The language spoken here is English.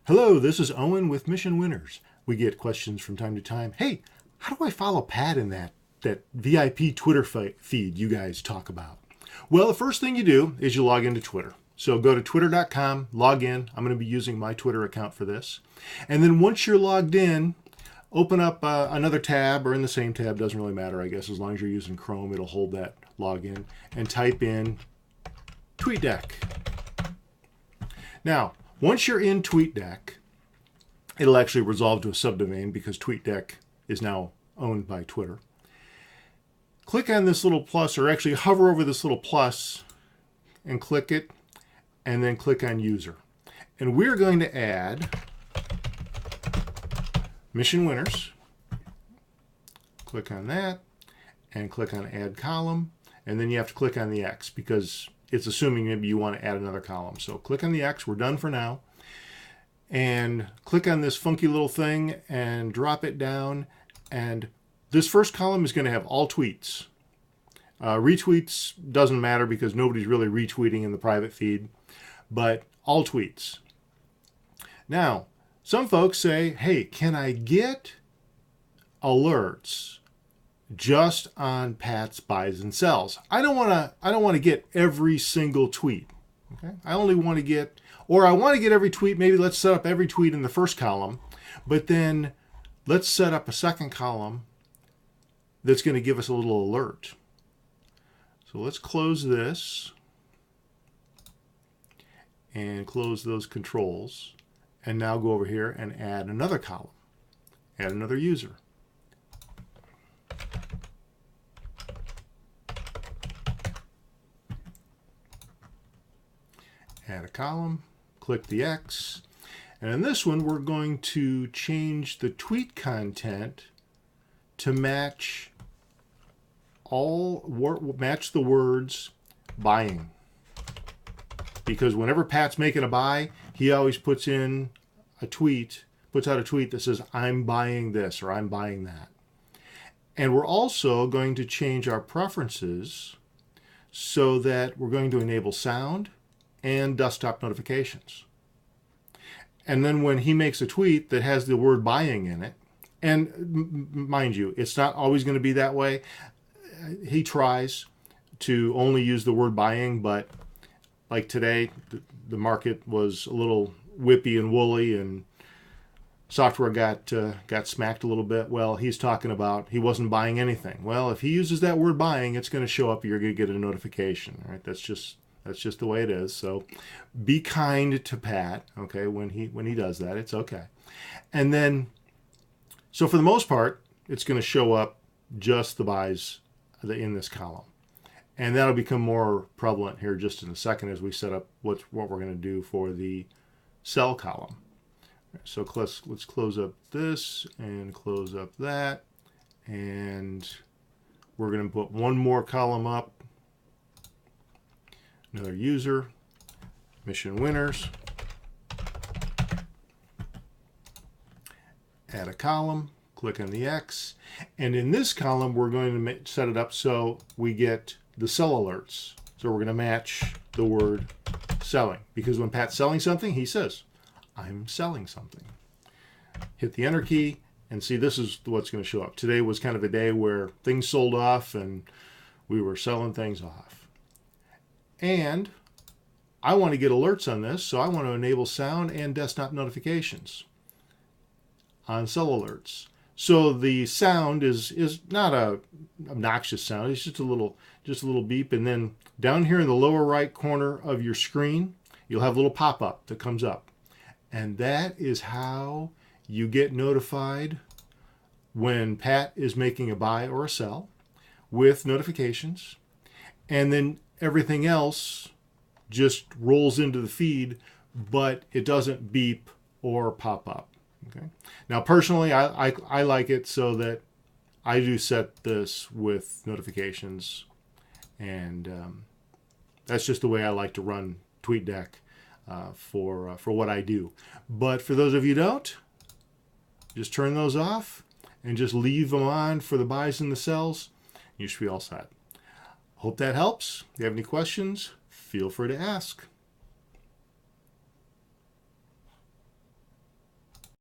Hello, this is Owen with Mission Winners. We get questions from time to time. Hey, how do I follow Pat in that VIP Twitter feed you guys talk about? Well, the first thing you do is you log into Twitter. So go to twitter.com, log in. I'm going to be using my Twitter account for this. And then once you're logged in, open up another tab, or in the same tab, doesn't really matter, I guess. As long as you're using Chrome, it'll hold that login, and type in Tweetdeck. Now, once you're in Tweetdeck, it'll actually resolve to a subdomain because Tweetdeck is now owned by Twitter. Click on this little plus, or actually hover over this little plus and click it, and then click on user. And we're going to add Mission Winners. Click on that and click on add column, and then you have to click on the X because it's assuming maybe you want to add another column. So click on the X, we're done for now. And click on this funky little thing and drop it down. And this first column is going to have all tweets. Retweets doesn't matter because nobody's really retweeting in the private feed, but all tweets. Now, some folks say, hey, can I get alerts just on Pat's buys and sells? I don't want to get every single tweet. Okay? I only want to get, or I want to get every tweet. Maybe let's set up every tweet in the first column, but then let's set up a second column that's going to give us a little alert. So let's close this and close those controls, and now go over here and add another column, add another user. Add a column, click the X, and in this one we're going to change the tweet content to match the words buying. Because whenever Pat's making a buy, he always puts out a tweet that says, I'm buying this or I'm buying that. And we're also going to change our preferences so that we're going to enable sound and desktop notifications. And then when he makes a tweet that has the word buying in it, and mind you, it's not always going to be that way. He tries to only use the word buying, but like today, the market was a little whippy and woolly and software got smacked a little bit. Well, he's talking about he wasn't buying anything. Well, if he uses that word buying, it's going to show up. You're going to get a notification. Right? That's just the way it is. So be kind to Pat, okay, when he does that. It's okay. And then, so for the most part, it's going to show up just the buys in this column. And that'll become more prevalent here just in a second as we set up what we're going to do for the sell column. So let's close up this and close up that. And we're going to put one more column up. Another user, Mission Winners. Add a column, click on the X. And in this column, we're going to set it up so we get the sell alerts. So we're going to match the word selling. Because when Pat's selling something, he says, I'm selling something. Hit the enter key and see this is what's going to show up. Today was kind of a day where things sold off and we were selling things off. And I want to get alerts on this, so I want to enable sound and desktop notifications on sell alerts. So the sound is not a obnoxious sound. It's just a little beep, and then down here in the lower right corner of your screen, you'll have a little pop-up that comes up. And that is how you get notified when Pat is making a buy or a sell with notifications. And then everything else just rolls into the feed, but it doesn't beep or pop up. Okay. Now, personally, I like it so that I do set this with notifications, and that's just the way I like to run Tweetdeck for what I do. But for those of you who don't, just turn those off and just leave them on for the buys and the sells. You should be all set. Hope that helps. If you have any questions, feel free to ask.